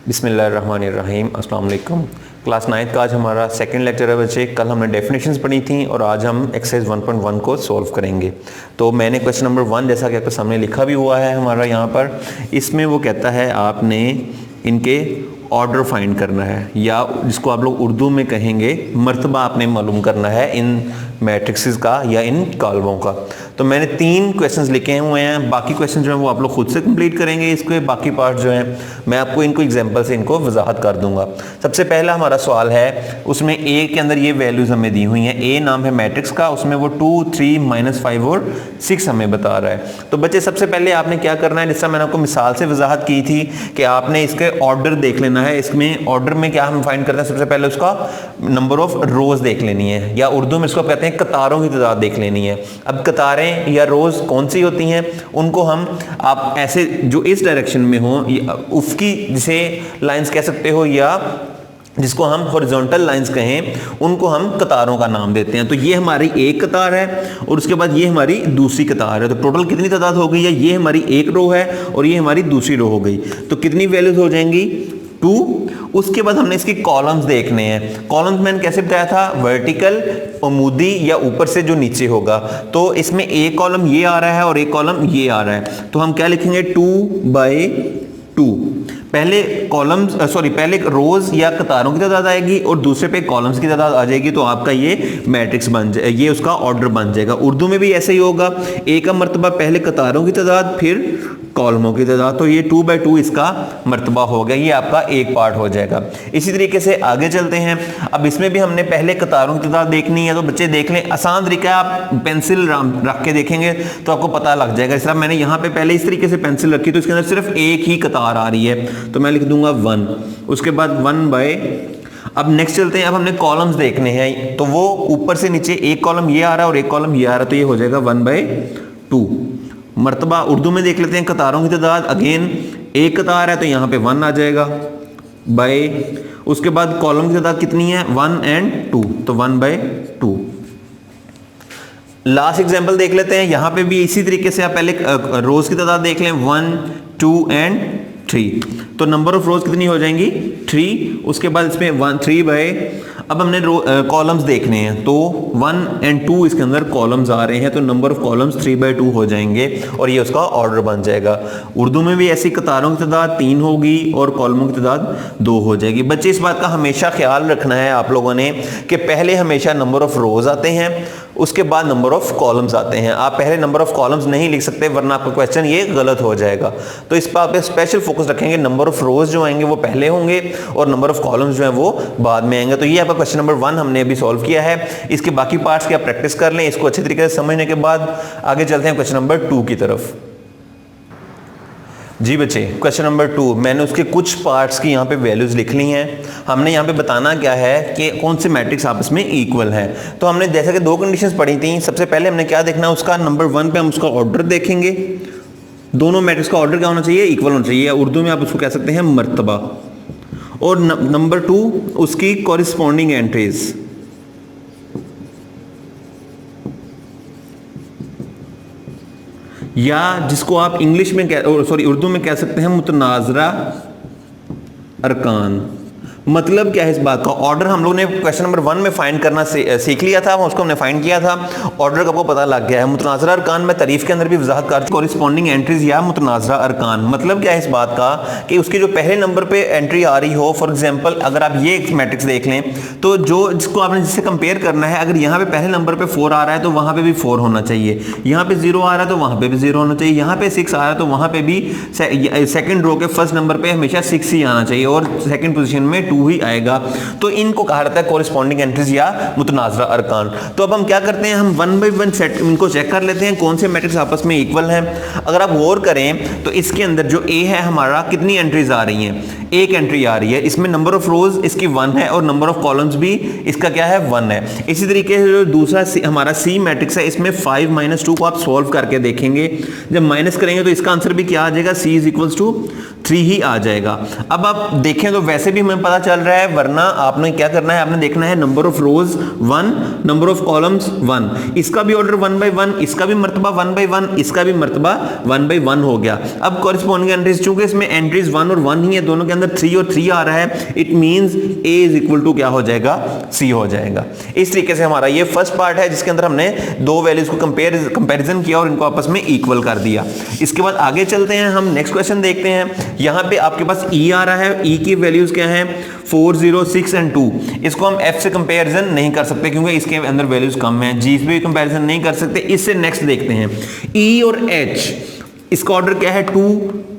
बिस्मिल्लाहिर्रहमानिर्रहीम अस्सलाम वालेकुम। क्लास 9th का आज हमारा सेकंड लेक्चर है बच्चे। कल हमने डेफिनेशंस पढ़ी थी और आज हम एक्सरसाइज 1.1 को सॉल्व करेंगे। तो मैंने क्वेश्चन नंबर 1 जैसा कि आपके सामने लिखा भी हुआ है हमारा यहाँ पर, इसमें वो कहता है आपने इनके ऑर्डर फाइंड करना है, या जिसको आप लोग उर्दू में कहेंगे मर्तबा आपने मालूम करना है इन मैट्रिक्सेस का या इन कॉलमों का। तो मैंने 3 क्वेश्चंस लिखे हुए हैं, बाकी क्वेश्चन जो हैं वो आप लोग खुद से कंप्लीट करेंगे। इसके बाकी पार्ट जो हैं मैं आपको इनको एग्जांपल से इनको वजाहत कर दूंगा। सबसे पहला हमारा सवाल है, उसमें ए के अंदर ये वैल्यूज हमें दी हुई हैं। ए नाम है मैट्रिक्स का, उसमें वो 2, 3, -5 और 6 हमें बता रहा है। तो बच्चे सबसे पहले आपने क्या करना है, जिससे मैंने आपको मिसाल से वजाहत की थी कि आपने इसके ऑर्डर देख लेना है। इसमें ऑर्डर में क्या हम फाइंड करते हैं, सबसे पहले उसका नंबर ऑफ रोज देख लेनी है, या उर्दू में इसको कहते हैं कतारों की तादाद देख लेनी है। अब कतारें या रोज कौन सी होती हैं, उनको हम आप ऐसे जो इस डायरेक्शन में हो, उसकी जिसे लाइंस कह सकते हो, या जिसको हम हॉरिजॉन्टल लाइंस कहें, उनको हम कतारों का नाम देते हैं। तो ये हमारी एक कतार है और उसके बाद ये हमारी दूसरी कतार है। तो टोटल कितनी तादाद हो गई है, ये हमारी एक रो है और ये हमारी दूसरी रो हो गई। तो कितनी वैल्यूज हो जाएंगी, 2। उसके बाद हमने इसकी कॉलम्स देखने हैं। कॉलम्स मैंने कैसे बताया था, वर्टिकल, अमूदी या ऊपर से जो नीचे होगा। तो इसमें एक कॉलम ये आ रहा है और एक कॉलम ये आ रहा है, तो हम क्या लिखेंगे 2/2। पहले कॉलम्स पहले रोज या कतारों की तादाद आएगी और दूसरे पे कॉलम्स की तादाद आ जाएगी, तो आपका ये मैट्रिक्स बन जाए, ये उसका ऑर्डर बन जाएगा। उर्दू में भी ऐसे ही होगा, ए का मर्तबा पहले कतारों की तादाद फिर कॉलमों की तादाद। तो ये 2/2 इसका मर्तबा हो गया, ये आपका एक पार्ट हो जाएगा। इसी तरीके से आगे चलते हैं। अब इसमें भी हमने पहले कतारों की तादाद देखनी है, तो बच्चे देख लें, आसान तरीका है, आप पेंसिल रख के देखेंगे तो आपको पता लग जाएगा। इस तरह मैंने यहाँ पे पहले इस तरीके से पेंसिल रखी, तो इसके अंदर सिर्फ एक ही कतार आ रही है, तो मैं लिख दूंगा 1। उसके बाद 1/। अब नेक्स्ट चलते हैं, अब हमने कॉलम्स देखने हैं, तो वो ऊपर से नीचे एक कॉलम ये आ रहा है और एक कॉलम ये आ रहा है, तो ये हो जाएगा 1/2। मर्तबा उर्दू में देख लेते हैं कतारों की तादाद। अगेन एक कतार है तो यहाँ पे 1 आ जाएगा बाय। उसके बाद कॉलम की तादाद कितनी है, 1 और 2, तो 1/2। लास्ट एग्जांपल देख लेते हैं। यहाँ पे भी इसी तरीके से आप पहले रोज की तादाद देख लें, 1, 2 और 3। तो नंबर ऑफ रोज कितनी हो जाएंगी, 3। उसके बाद इसमें 3/। अब हमने कॉलम्स देखने हैं, तो 1 और 2 इसके अंदर कॉलम्स आ रहे हैं, तो नंबर ऑफ कॉलम्स 3/2 हो जाएंगे और ये उसका ऑर्डर बन जाएगा। उर्दू में भी ऐसी कतारों की तादाद 3 होगी और कॉलमों की तादाद 2 हो जाएगी। बच्चे इस बात का हमेशा ख्याल रखना है आप लोगों ने कि पहले हमेशा नंबर ऑफ रोज आते हैं, उसके बाद नंबर ऑफ कॉलम्स आते हैं। आप पहले नंबर ऑफ कॉलम्स नहीं लिख सकते, वरना आपका क्वेश्चन ये गलत हो जाएगा। तो इस पर आप स्पेशल फोकस रखेंगे, नंबर ऑफ रोज जो आएंगे वो पहले होंगे और नंबर ऑफ कॉलम्स जो है वो बाद में आएंगे। तो ये आपका क्वेश्चन नंबर 1 हमने अभी सॉल्व किया है। इसके बाकी पार्ट्स की आप प्रैक्टिस कर लें, इसको अच्छे तरीके से समझने के बाद आगे चलते हैं क्वेश्चन नंबर 2 की तरफ। जी बच्चे, क्वेश्चन नंबर 2, मैंने उसके कुछ पार्ट्स की यहाँ पे वैल्यूज लिख ली हैं। हमने यहाँ पे बताना क्या है कि कौन से मैट्रिक्स आपस में इक्वल हैं। तो हमने जैसे कि 2 कंडीशंस पढ़ी थी। सबसे पहले हमने क्या देखना है, उसका नंबर 1 पे हम उसका ऑर्डर देखेंगे। दोनों मैट्रिक्स का ऑर्डर क्या होना चाहिए, इक्वल होना चाहिए, या उर्दू में आप उसको कह सकते हैं मर्तबा। और नंबर 2 उसकी कॉरिस्पॉन्डिंग एंट्रीज, या जिसको आप इंग्लिश में उर्दू में कह सकते हैं मुतनाज़रा अरकान। मतलब क्या है इस बात का, ऑर्डर हम लोग ने क्वेश्चन नंबर 1 में फाइंड करना सीख लिया था, उसको हमने फाइंड किया था, ऑर्डर का आपको पता लग गया है। मुतनाज़रा अरकान में तारीफ के अंदर भी वजाहत कर, कॉरिस्पॉन्डिंग एंट्रीज या मुतनाज़रा अरकान। मतलब क्या है इस बात का कि उसके जो पहले नंबर पे एंट्री आ रही हो, फॉर एग्जाम्पल अगर आप ये एक मैट्रिक्स देख लें, तो जो जिसको आपने जिससे कंपेयर करना है, अगर यहाँ पे पहले नंबर पे 4 आ रहा है तो वहाँ पे भी 4 होना चाहिए, यहाँ पे 0 आ रहा है तो वहाँ पे भी 0 होना चाहिए, यहाँ पे 6 आ रहा है तो वहाँ पे भी सेकंड रो के फर्स्ट नंबर पे हमेशा 6 ही आना चाहिए और सेकंड पोजीशन में 2 ही आएगा। तो इनको कहा जाता है कॉरिस्पॉन्डिंग एंट्रीज या मुतनाज़रा अरकान। तो अब हम क्या करते हैं, हम 1 बाय 1 सेट इनको चेक कर लेते हैं कौन से मैट्रिक्स आपस में इक्वल हैं। अगर आप गौर करें तो इसके अंदर जो ए है हमारा, कितनी एंट्रीज आ रही हैं, एक एंट्री आ रही है। इसमें नंबर ऑफ रोज इसकी 1 है और नंबर ऑफ कॉलम्स भी इसका क्या है, 1 है। इसी तरीके से जो दूसरा हमारा सी मैट्रिक्स है, इसमें 5 - 2 को आप सॉल्व करके देखेंगे। जब माइनस करेंगे तो इसका आंसर भी क्या आ जाएगा, सी इज इक्वल्स टू 3 ही आ जाएगा। अब आप देखें तो वैसे भी हमें पता चल रहा है, वरना आपने क्या करना है, आपने देखना है number of rose 1, number of columns 1, इसका भी ऑर्डर 1 by 1, इसका भी मर्तबा 1 by 1, इसका भी मर्तबा 1 by 1 हो गया। अब कॉरेस्पॉन्डिंग एंट्रीज, चूंकि इसमें एंट्रीज 1 और 1 ही है, दोनों के अंदर 3 और 3 आ रहा है, it means A is equal to क्या हो जाएगा, C हो जाएगा। इस तरीके से हमारा ये फर्स्ट पार्ट है जिसके अंदर हमने दो वैल्यूज को कंपैरिजन किया और इनको आपस में इक्वल कर दिया। इसके बाद आगे चलते हैं, हम नेक्स्ट क्वेश्चन देखते हैं। यहां पे आपके पास E आ रहा है, E की वैल्यूज क्या हैं, 4, 0, 6 एंड 2। इसको हम F से कंपैरिजन नहीं कर सकते क्योंकि इसके अंदर वैल्यूज कम है। G से भी कंपैरिजन नहीं कर सकते। इससे नेक्स्ट देखते हैं E और H, इसका ऑर्डर क्या है 2।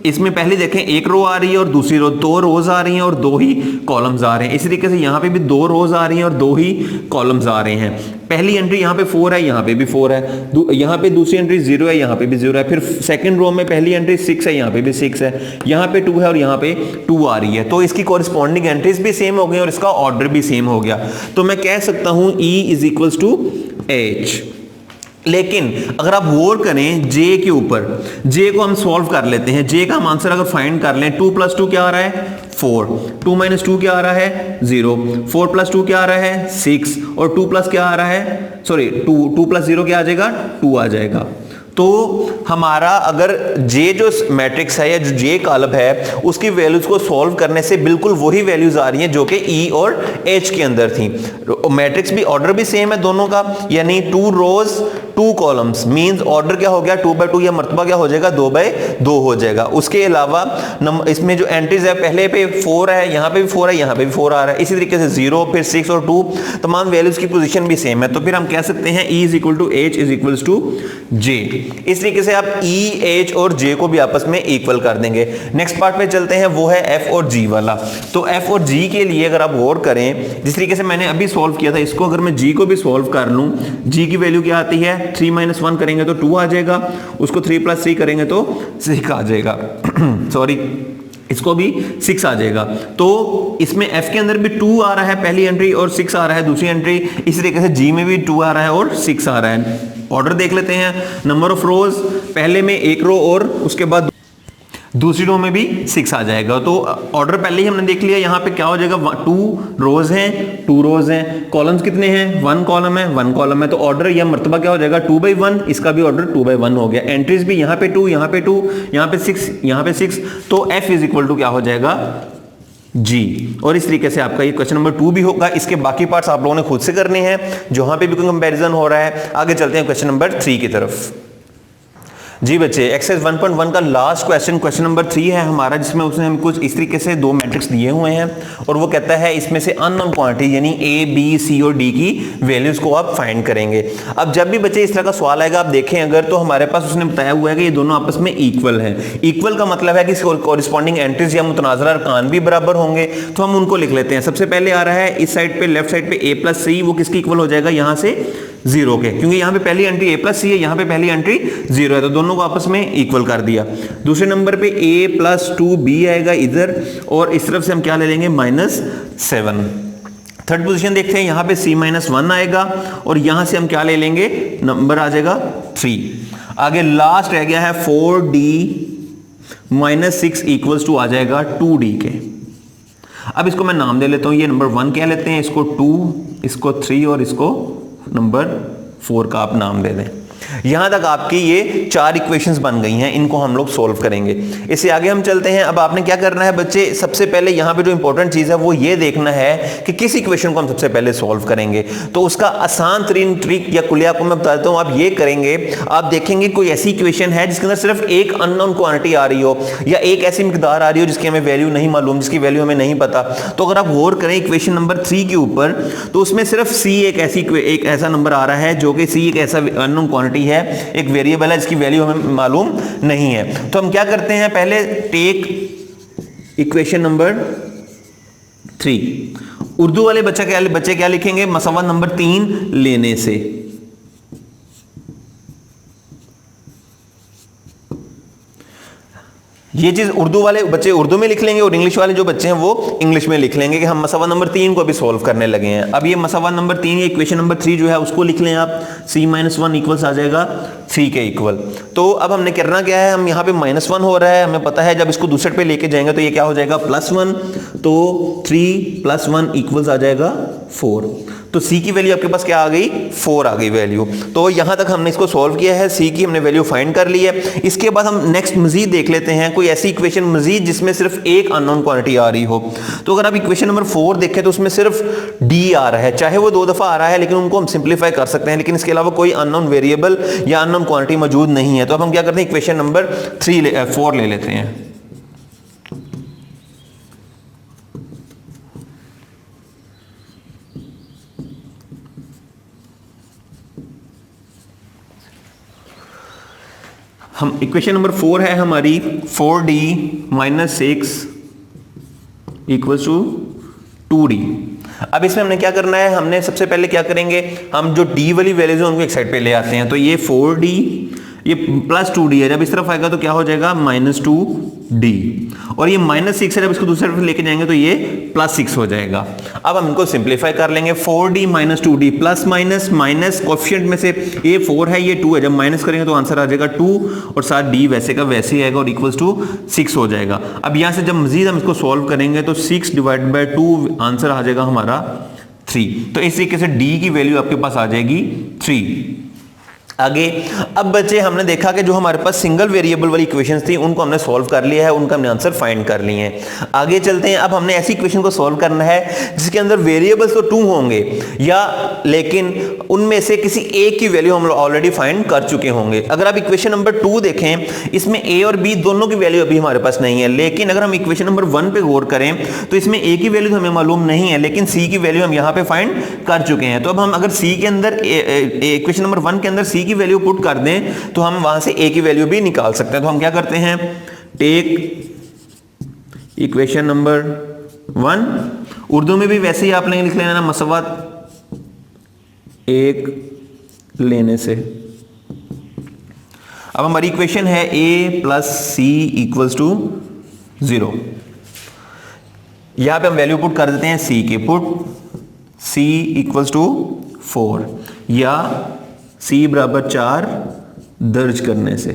इसमें पहले देखें एक रो आ रही है और दूसरी रो, 2 रोज आ रही हैं और 2 ही कॉलम्स आ रहे हैं। इसी तरीके से यहाँ पे भी 2 रोज आ रही हैं और 2 ही कॉलम्स आ रहे हैं। पहली एंट्री यहाँ पे 4 है, यहाँ पे भी 4 है, यहाँ पे दूसरी एंट्री 0 है, यहाँ पे भी 0 है। फिर सेकंड रो में पहली एंट्री 6 है, यहाँ पे भी 6 है, यहाँ पे 2 है और यहाँ पे 2 आ रही है। तो इसकी कॉरेस्पॉन्डिंग एंट्रीज भी सेम हो गई और इसका ऑर्डर भी सेम हो गया। तो मैं कह सकता हूँ E is equals to H। लेकिन अगर आप गौर करें J के ऊपर, J को हम सॉल्व कर लेते हैं। J का हम आंसर अगर फाइंड कर लें, 2 + 2 क्या आ रहा है, 4, 2 - 2 क्या आ रहा है, 0, 4 + 2 क्या आ रहा है, 6, और 2 प्लस क्या आ रहा है, सॉरी 2 + 0 क्या आ जाएगा, 2 आ जाएगा। तो हमारा अगर J जो मैट्रिक्स है या जो J कॉलम है उसकी वैल्यूज को सॉल्व करने से बिल्कुल वही वैल्यूज आ रही हैं जो कि E और H के अंदर थी। मैट्रिक्स भी ऑर्डर भी सेम है दोनों का, यानी 2 रोज 2 कॉलम्स मींस ऑर्डर क्या हो गया 2 by 2 या मर्तबा क्या हो जाएगा 2 by 2 हो जाएगा। उसके अलावा इसमें जो एंट्रीज है पहले पे 4 है, यहाँ पे भी 4 है, यहाँ पे भी 4 आ रहा है। इसी तरीके से 0 फिर 6 और 2 तमाम वैल्यूज की पोजीशन भी सेम है। तो फिर हम कह सकते हैं E is equal to H is equal to J। इस तरीके से आप E, H और J को भी आपस में इक्वल कर देंगे। नेक्स्ट पार्ट पे चलते हैं, वो है F और G वाला। तो F और G के लिए अगर आप गौर करें, जिस तरीके से मैंने अभी सॉल्व किया था, इसको अगर मैं G को भी सॉल्व कर लूं, G की वैल्यू क्या आती है, 3 - 1 करेंगे तो 2 आ जाएगा, उसको 3 + 3 करेंगे तो 6 आ जाएगा सॉरी इसको भी 6 आ जाएगा। तो इसमें F के अंदर भी 2 आ रहा है पहली एंट्री और 6 आ रहा है दूसरी एंट्री। इसी तरीके से G में भी 2 आ रहा है और 6 आ रहा है। ऑर्डर देख लेते हैं, नंबर ऑफ रोज, पहले में एक रो और उसके बाद दूसरी रो में भी 6 आ जाएगा। तो ऑर्डर पहले ही हमने देख लिया, यहाँ पे क्या हो जाएगा, 2 रोज हैं, 2 रोज हैं, कॉलम्स कितने हैं, 1 कॉलम है, 1 कॉलम है। तो ऑर्डर या मर्तबा क्या हो जाएगा 2 by 1, इसका भी ऑर्डर 2 by 1 हो गया। एंट्रीज भी यहाँ पे 2, यहाँ पे 2, यहाँ पे 6, यहाँ पे 6। तो F इज इक्वल टू क्या हो जाएगा, G। और इस तरीके से आपका ये क्वेश्चन नंबर 2 भी होगा। इसके बाकी पार्ट्स आप लोगों ने खुद से करने हैं, जहां पे भी कोई कंपैरिजन हो रहा है। आगे चलते हैं क्वेश्चन नंबर 3 की तरफ। जी बच्चे, एक्सरसाइज 1.1 का लास्ट क्वेश्चन, क्वेश्चन नंबर 3 है हमारा, जिसमें उसने हमें कुछ इस तरीके से 2 मैट्रिक्स दिए हुए हैं और वो कहता है इसमें से अननोन क्वांटिटी यानी A, B, C और D की वैल्यूज को आप फाइंड करेंगे। अब जब भी बच्चे इस तरह का सवाल आएगा, आप देखें अगर, तो हमारे पास उसने बताया हुआ है कि ये दोनों आपस में इक्वल है। इक्वल का मतलब है कि कॉरेस्पॉन्डिंग एंट्रीज या मुतनाज़िर अरकान भी बराबर होंगे। तो हम उनको लिख लेते हैं। सबसे पहले आ रहा है इस साइड पे, लेफ्ट साइड पे A + C, वो किसकी इक्वल हो जाएगा, यहाँ से 0 के, क्योंकि यहाँ पे पहली एंट्री A + C है, यहाँ पे पहली एंट्री 0 है, तो दोनों को आपस में इक्वल कर दिया। दूसरे नंबर पे A + 2B आएगा इधर, और इस तरफ से हम क्या ले लेंगे, -7। थर्ड पोजीशन देखते हैं, यहाँ पे C - 1 आएगा और यहाँ से हम क्या ले लेंगे, नंबर आ जाएगा 3। आगे लास्ट रह गया है 4D - 6 इक्वल्स टू आ जाएगा 2D के। अब इसको मैं नाम दे लेता हूँ, ये नंबर 1 कह लेते हैं, इसको 2, इसको 3 और इसको नंबर 4 का आप नाम दे दें। यहां तक आपकी ये 4 इक्वेशंस बन गई हैं, इनको हम लोग सोल्व करेंगे। इससे आगे हम चलते हैं। अब आपने क्या करना है बच्चे, सबसे पहले यहां पे जो इंपॉर्टेंट चीज है वो ये देखना है कि किस इक्वेशन को हम सबसे पहले सोल्व करेंगे। तो उसका आसान तरीन ट्रिक या कुलिया को मैं बता देता हूं। आप ये करेंगे, आप देखेंगे कोई ऐसी इक्वेशन है जिसके अंदर सिर्फ एक अननोन क्वांटिटी आ रही हो या एक ऐसी मिकदार आ रही हो जिसकी हमें वैल्यू नहीं मालूम, जिसकी वैल्यू हमें नहीं पता। तो अगर आप गौर करें इक्वेशन नंबर 3 के ऊपर, तो उसमें सिर्फ C एक ऐसा नंबर आ रहा है जो कि C एक ऐसा अननोन क्वांटिटी है, एक वेरिएबल है जिसकी वैल्यू हमें मालूम नहीं है। तो हम क्या करते हैं, पहले टेक इक्वेशन नंबर 3। उर्दू वाले बच्चे क्या लिखेंगे, मसवा नंबर 3 लेने से। ये चीज उर्दू वाले बच्चे उर्दू में लिख लेंगे और इंग्लिश वाले जो बच्चे हैं वो इंग्लिश में लिख लेंगे कि हम मसला नंबर 3 को अभी सॉल्व करने लगे हैं। अब ये मसला नंबर 3 या इक्वेशन नंबर 3 जो है उसको लिख लें आप, c-1 इक्वल्स आ जाएगा 3 के इक्वल। तो अब हमने करना क्या है, हम यहाँ पे -1 हो रहा है, हमें पता है जब इसको दूसरे पे लेके जाएंगे तो ये क्या हो जाएगा +1, तो 3 + 1 इक्वल्स आ जाएगा 4। तो c की वैल्यू आपके पास क्या आ गई, 4 आ गई वैल्यू। तो यहां तक हमने इसको सॉल्व किया है, c की हमने वैल्यू फाइंड कर ली है। इसके बाद हम नेक्स्ट मजीद देख लेते हैं कोई ऐसी इक्वेशन मजीद जिसमें सिर्फ एक अननोन क्वांटिटी आ रही हो। तो अगर आप इक्वेशन नंबर 4 देखें तो उसमें सिर्फ d आ रहा है, चाहे वो 2 दफा आ रहा है लेकिन उनको हम सिंप्लीफाई कर सकते हैं, लेकिन इसके अलावा कोई अननोन वेरिएबल या अननोन क्वांटिटी मौजूद नहीं है। तो अब हम क्या करते हैं, इक्वेशन नंबर 4 ले लेते हैं। हम इक्वेशन नंबर 4 है हमारी 4d - 6 = 2d। अब इसमें हमने क्या करना है, हमने सबसे पहले क्या करेंगे, हम जो d वाली वैल्यूज है उनको एक साइड पे ले आते हैं। तो ये 4d ये +2d है, जब इस तरफ आएगा तो क्या हो जाएगा -2d, और ये -6 है, जब इसको दूसरी तरफ लेके जाएंगे तो ये +6 हो जाएगा। अब हम इनको सिंप्लीफाई कर लेंगे, 4d - 2d plus minus minus coefficient में से ये 4 है ये 2 है, जब माइनस करेंगे तो आंसर आ जाएगा 2 और साथ d वैसे का वैसे ही आएगा और =6 हो जाएगा। अब यहां से जब मजीद हम इसको सॉल्व करेंगे तो 6 / 2 आंसर आ जाएगा हमारा 3। तो इस तरीके से d की वैल्यू आपके पास आ जाएगी 3। आगे अब बच्चे हमने देखा कि जो हमारे पास सिंगल वेरिएबल वाली इक्वेशंस थी उनको हमने सॉल्व कर लिया है, उनका हमने आंसर फाइंड कर लिए हैं। आगे चलते हैं, अब हमने ऐसी इक्वेशन को सॉल्व करना है जिसके अंदर वेरिएबल्स तो 2 होंगे या लेकिन उनमें से किसी एक की वैल्यू हम ऑलरेडी फाइंड कर चुके होंगे। अगर आप इक्वेशन नंबर 2 देखें, इसमें a और b दोनों की वैल्यू अभी हमारे पास नहीं है, लेकिन अगर हम इक्वेशन नंबर 1 पे गौर करें तो इसमें a की वैल्यू हमें मालूम नहीं है लेकिन c की वैल्यू हम यहाँ पे फाइंड कर चुके हैं। तो अब हम अगर c के अंदर इक्वेशन नंबर 1 के अंदर c की वैल्यू पुट कर दें तो हम वहां से a की वैल्यू भी निकाल सकते हैं। तो हम क्या करते हैं, टेक इक्वेशन नंबर 1, उर्दू में भी वैसे ही आप लिख लेना ना, मसवात एक लेने से। अब हमारी इक्वेशन है a + c = 0। यहां पे हम वैल्यू पुट कर देते हैं c की, पुट c = 4 या c = 4 दर्ज करने से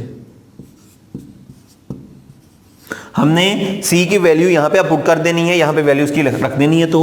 हमने c की वैल्यू यहां पे पुट कर देनी है, यहां पे वैल्यू इसकी रख देनी है। तो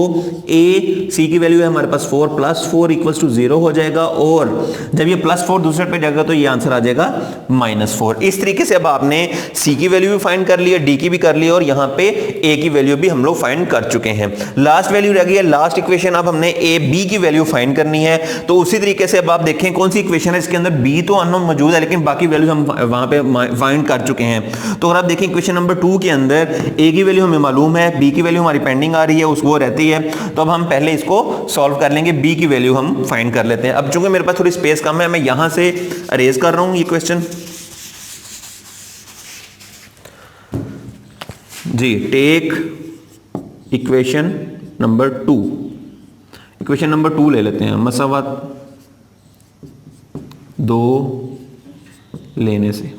a c की वैल्यू है हमारे पास 4 + 4 = 0 हो जाएगा, और जब ये +4 दूसरे पे जाएगा तो ये आंसर आ जाएगा -4। इस तरीके से अब आपने c की वैल्यू भी फाइंड कर ली है, d की भी कर ली है, और यहां पे a की वैल्यू भी हम लोग फाइंड कर चुके हैं। लास्ट वैल्यू रह गई है, लास्ट इक्वेशन। अब हमने a b की वैल्यू फाइंड करनी है। तो उसी तरीके से अब आप देखें कौन सी इक्वेशन है इसके अंदर b तो अननोन मौजूद है लेकिन बाकी वैल्यू हम वहां पे फाइंड कर चुके हैं। तो अगर आप देखें इक्वेशन नंबर 2 के अंदर a की वैल्यू हमें मालूम है, b की वैल्यू हमारी पेंडिंग आ रही है, वो रहती है। तो अब हम पहले इसको सॉल्व कर लेंगे, b की वैल्यू हम फाइंड कर लेते हैं। अब चूंकि मेरे पास थोड़ी स्पेस कम है, मैं यहां से अरेज कर रहा हूं ये क्वेश्चन जी। Take equation number 2, equation number 2 ले लेते हैं, मसावत 2 लेने से।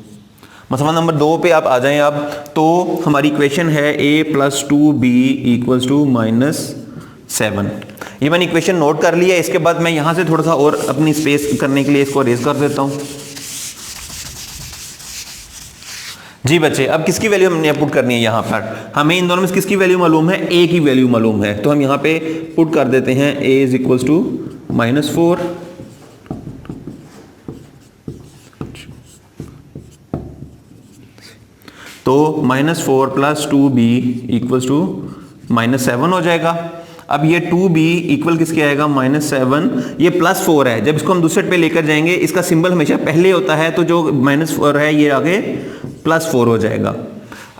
मसला नंबर 2 पे आप आ जाएं। अब तो हमारी इक्वेशन है a + 2b = -7। ये मैंने इक्वेशन नोट कर लिया है। इसके बाद मैं यहां से थोड़ा सा और अपनी स्पेस करने के लिए इसको अरेज कर देता हूं जी बच्चे। अब किसकी वैल्यू हमने पुट करनी है, यहां पर हमें इन दोनों में किसकी वैल्यू मालूम है, a की वैल्यू मालूम है। तो हम यहां पे पुट कर देते हैं a = -4 तो -4 + 2b = -7 हो जाएगा। अब ये 2b इक्वल किसके आएगा, -7। ये +4 है, जब इसको हम दूसरे पे लेकर जाएंगे इसका सिंबल हमेशा पहले होता है, तो जो -4 है ये आगे +4 हो जाएगा।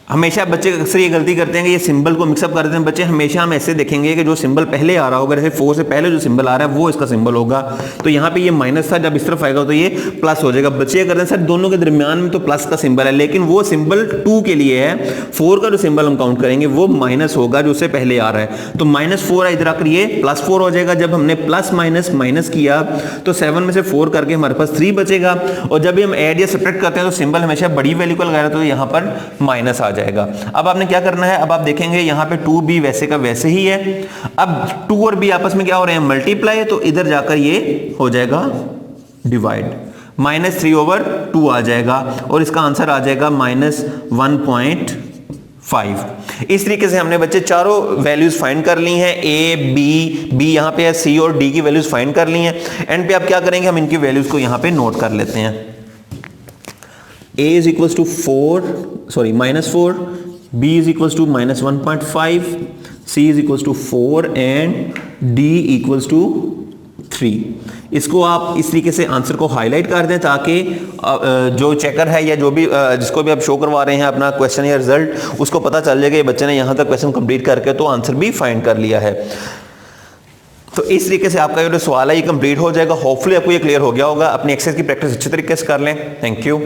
हमेशा बच्चे अक्सर ये गलती करते हैं कि ये सिंबल को मिक्सअप कर देते हैं। बच्चे हमेशा हम ऐसे देखेंगे कि जो सिंबल पहले आ रहा होगा, जैसे 4 से पहले जो सिंबल आ रहा है वो इसका सिंबल होगा। तो यहाँ पे ये माइनस था, जब इस तरफ आएगा तो ये प्लस हो जाएगा। बच्चे ये करते हैं सर दोनों के दरमियान में तो प्लस का सिंबल है, लेकिन वो सिंबल 2 के लिए है। 4 का जो सिंबल हम काउंट करेंगे वो माइनस होगा जो उससे पहले आ रहा है। तो -4 इधर आकर ये +4 हो जाएगा। जब हमने प्लस माइनस माइनस किया तो 7 में से 4 करके हमारे पास 3 बचेगा। और जब भी हम ऐड या सब्ट्रैक्ट करते हैं तो सिंबल हमेशा बड़ी वैल्यू को लगाया तो यहाँ पर माइनस आ जाएगा। अब आपने क्या करना है, अब आप देखेंगे यहाँ पे 2b वैसे का वैसे ही है। अब 2 और b आपस में क्या हो रहे हैं, मल्टीप्लाई, तो इधर जाकर ये हो जाएगा डिवाइड, -3/2 आ जाएगा और इसका आंसर आ जाएगा -1.5। इस तरीके से हमने बच्चे चारों वैल्यूज फाइंड कर ली हैं, a b यहाँ पे है, c और d की वैल्यूज फाइंड कर ली हैं। एंड पे आप क्या करेंगे, हम इनकी वैल्यूज को यहाँ पे नोट कर लेते हैं। a is equals to -4, b is equals to -1.5, c is equals to 4 and d equals to 3। इसको आप इस तरीके से आंसर को हाईलाइट कर दें ताकि जो चेकर है या जो भी जिसको भी आप शो करवा रहे हैं अपना क्वेश्चन या रिजल्ट, उसको पता चल जाएगा ये बच्चे ने यहाँ तक क्वेश्चन कंप्लीट करके तो आंसर भी फाइंड कर लिया है। तो इस तरीके से आपका जो सवाल है ये कंप्लीट हो जाएगा। होपफुली आपको ये क्लियर हो गया होगा। अपनी एक्सरसाइज की प्रैक्टिस अच्छे तरीके से कर लें। Thank you.